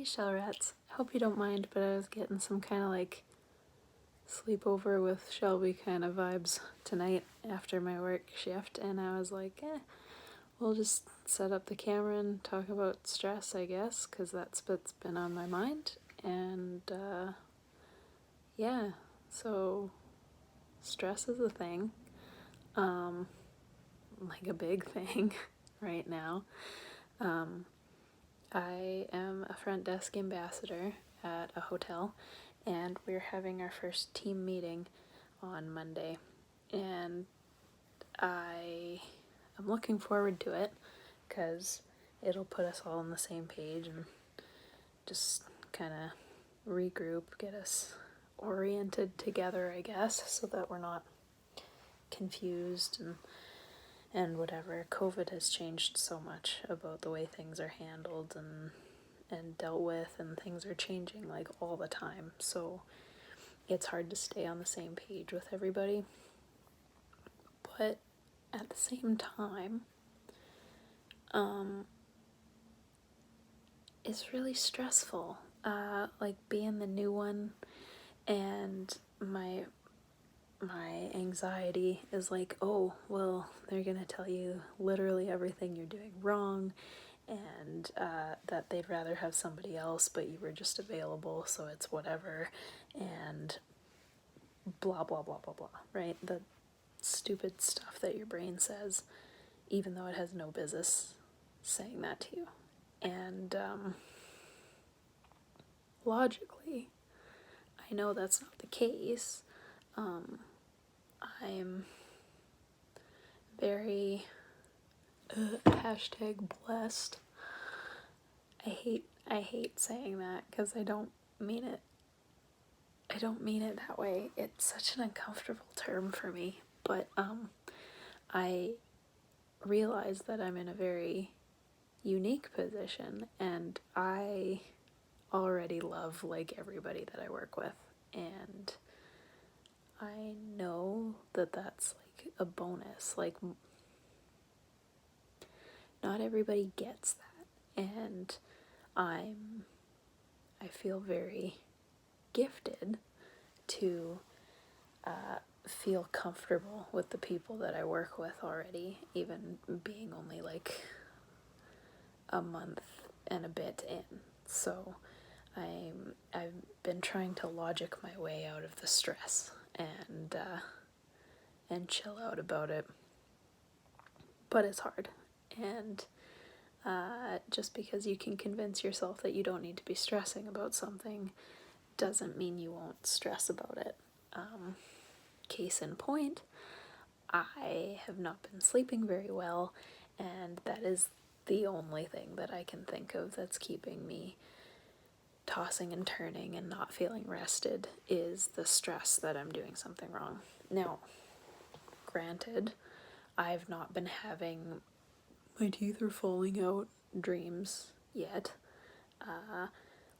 Hey ShellRats, I hope you don't mind, but I was getting some kind of like sleepover with Shelby kind of vibes tonight after my work shift, and I was like, we'll just set up the camera and talk about stress, I guess, because that's what's been on my mind. And yeah, so stress is a thing, like a big thing right now. I am a front desk ambassador at a hotel, and we're having our first team meeting on Monday, and I am looking forward to it because it'll put us all on the same page and just kind of regroup, get us oriented together, I guess, so that we're not confused and whatever. COVID has changed so much about the way things are handled and dealt with, and things are changing like all the time, so it's hard to stay on the same page with everybody. But at the same time, it's really stressful, like being the new one, and my anxiety is like, oh, well, they're gonna tell you literally everything you're doing wrong, and that they'd rather have somebody else, but you were just available, so it's whatever, and blah, blah, blah, blah, blah, right? The stupid stuff that your brain says, even though it has no business saying that to you. And logically, I know that's not the case. I'm very hashtag blessed. I hate saying that because I don't mean it. I don't mean it that way. It's such an uncomfortable term for me. But I realize that I'm in a very unique position, and I already love like everybody that I work with, and I know that that's like a bonus. Like, not everybody gets that, and I feel very gifted to feel comfortable with the people that I work with already, even being only like a month and a bit in. So I've been trying to logic my way out of the stress and chill out about it, but it's hard. And just because you can convince yourself that you don't need to be stressing about something doesn't mean you won't stress about it. Case in point, I have not been sleeping very well, and that is the only thing that I can think of that's keeping me tossing and turning and not feeling rested, is the stress that I'm doing something wrong. Now, granted, I've not been having my teeth are falling out dreams yet,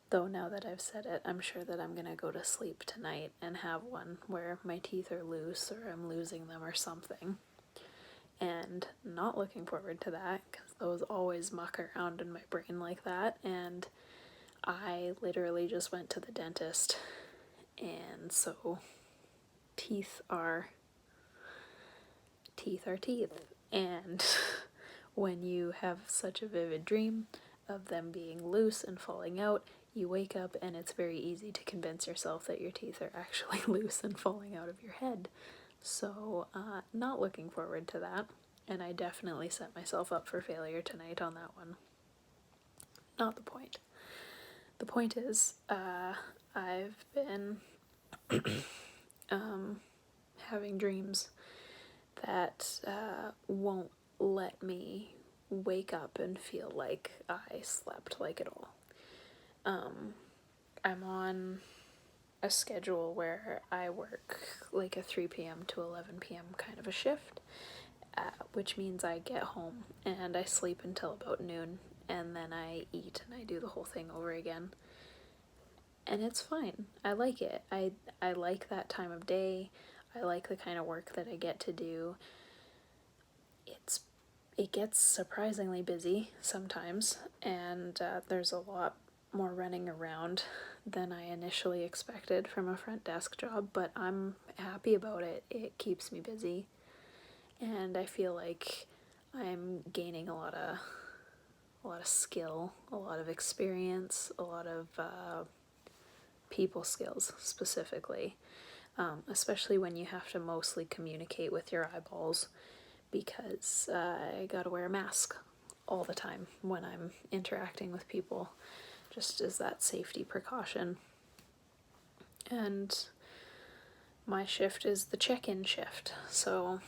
though now that I've said it, I'm sure that I'm gonna go to sleep tonight and have one where my teeth are loose or I'm losing them or something. And not looking forward to that, because those always muck around in my brain like that. And I literally just went to the dentist, and so teeth are teeth. And when you have such a vivid dream of them being loose and falling out, you wake up and it's very easy to convince yourself that your teeth are actually loose and falling out of your head. So not looking forward to that, and I definitely set myself up for failure tonight on that one. Not the point. The point is, I've been having dreams that won't let me wake up and feel like I slept like at all. I'm on a schedule where I work like a 3 p.m. to 11 p.m. kind of a shift, which means I get home and I sleep until about noon, and then I eat and I do the whole thing over again. And it's fine. I like it. I like that time of day. I like the kind of work that I get to do. It gets surprisingly busy sometimes, and there's a lot more running around than I initially expected from a front desk job, but I'm happy about it. It keeps me busy, and I feel like I'm gaining a lot of skill, a lot of experience, a lot of people skills specifically, especially when you have to mostly communicate with your eyeballs, because I gotta wear a mask all the time when I'm interacting with people, just as that safety precaution. And my shift is the check-in shift, so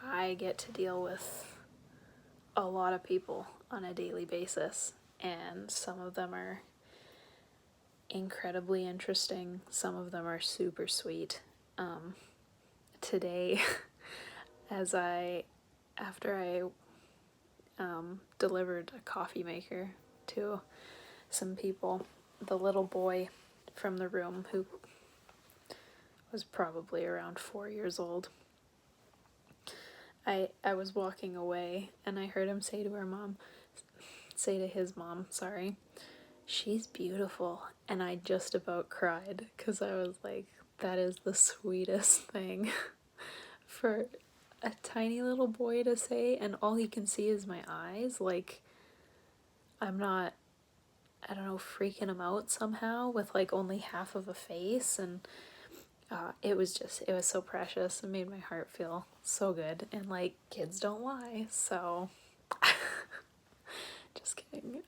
I get to deal with a lot of people on a daily basis, and some of them are incredibly interesting, some of them are super sweet. Today, after I delivered a coffee maker to some people, the little boy from the room, who was probably around 4 years old, I was walking away and I heard him say to his mom, sorry, "She's beautiful." And I just about cried, because I was like, that is the sweetest thing for a tiny little boy to say, and all he can see is my eyes. Like, I'm not, I don't know, freaking him out somehow with like only half of a face, and it was so precious. It made my heart feel so good, and like, kids don't lie, so just kidding.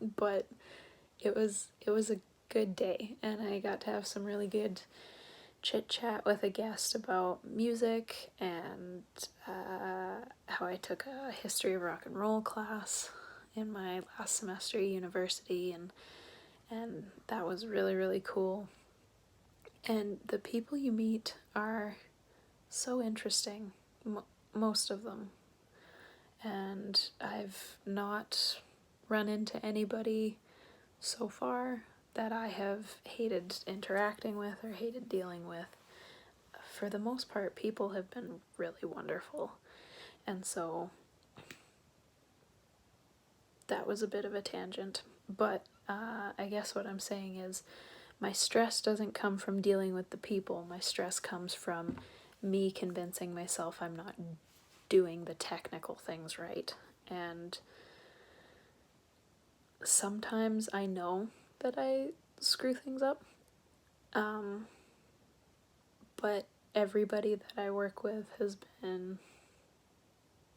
But it was a good day, and I got to have some really good chit chat with a guest about music, and how I took a history of rock and roll class in my last semester at university, and that was really, really cool. And the people you meet are so interesting, most of them, and I've not run into anybody so far that I have hated interacting with or hated dealing with. For the most part, people have been really wonderful, and so that was a bit of a tangent, but I guess what I'm saying is, my stress doesn't come from dealing with the people. My stress comes from me convincing myself I'm not doing the technical things right. And sometimes I know that I screw things up, but everybody that I work with has been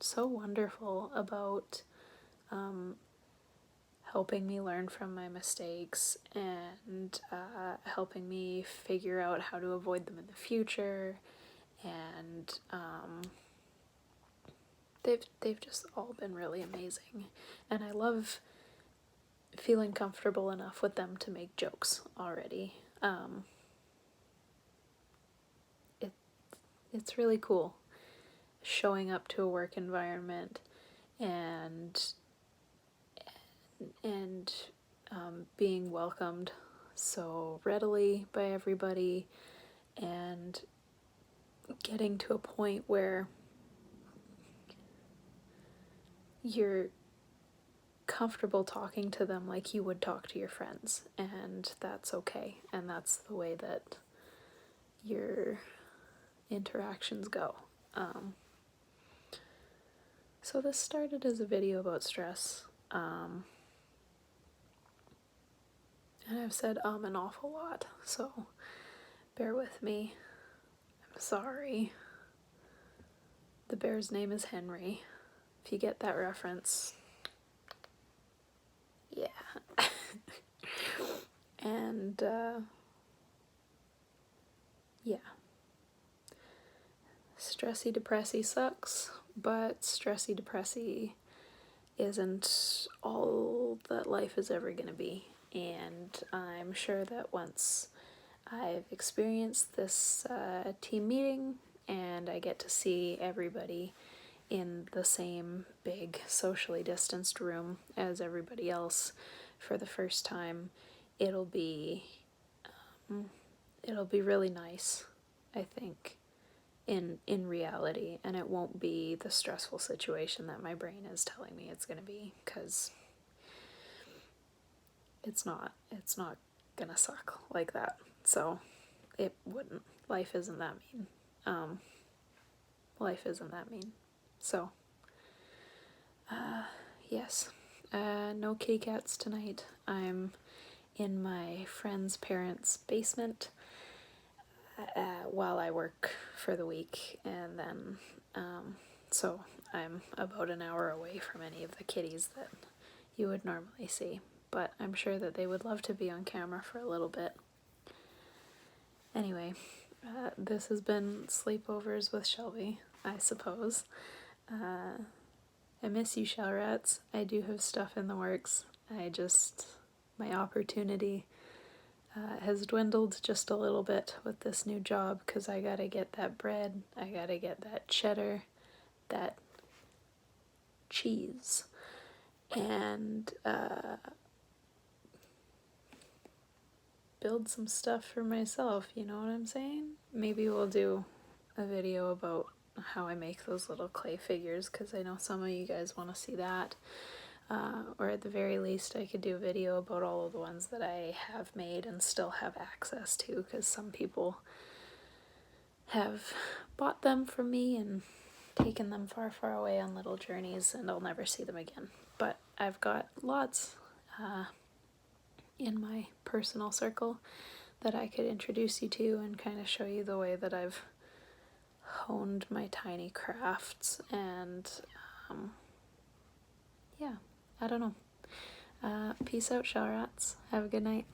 so wonderful about helping me learn from my mistakes, and helping me figure out how to avoid them in the future, and they've just all been really amazing, and I love feeling comfortable enough with them to make jokes already. It's really cool showing up to a work environment and being welcomed so readily by everybody, and getting to a point where you're comfortable talking to them like you would talk to your friends, and that's okay, and that's the way that your interactions go. So this started as a video about stress, and I've said an awful lot, so bear with me. I'm sorry. The bear's name is Henry, if you get that reference. Yeah. And yeah, stressy depressy sucks, but stressy depressy isn't all that life is ever gonna be, and I'm sure that once I've experienced this team meeting and I get to see everybody in the same big socially distanced room as everybody else for the first time, it'll be really nice, I think, in reality, and it won't be the stressful situation that my brain is telling me it's going to be, because it's not gonna suck like that. So it wouldn't. Life isn't that mean. Life isn't that mean. So yes, no kitty cats tonight. I'm in my friend's parents' basement while I work for the week, and then so I'm about an hour away from any of the kitties that you would normally see, but I'm sure that they would love to be on camera for a little bit. Anyway, this has been Sleepovers with Shelby, I suppose. I miss you, ShellRats. I do have stuff in the works. My opportunity has dwindled just a little bit with this new job, because I gotta get that bread, I gotta get that cheddar, that cheese, and build some stuff for myself, you know what I'm saying? Maybe we'll do a video about how I make those little clay figures, because I know some of you guys want to see that. Or at the very least, I could do a video about all of the ones that I have made and still have access to, because some people have bought them from me and taken them far, far away on little journeys, and I'll never see them again. But I've got lots in my personal circle that I could introduce you to and kind of show you the way that I've honed my tiny crafts. And yeah, I don't know. Peace out, ShellRats. Have a good night.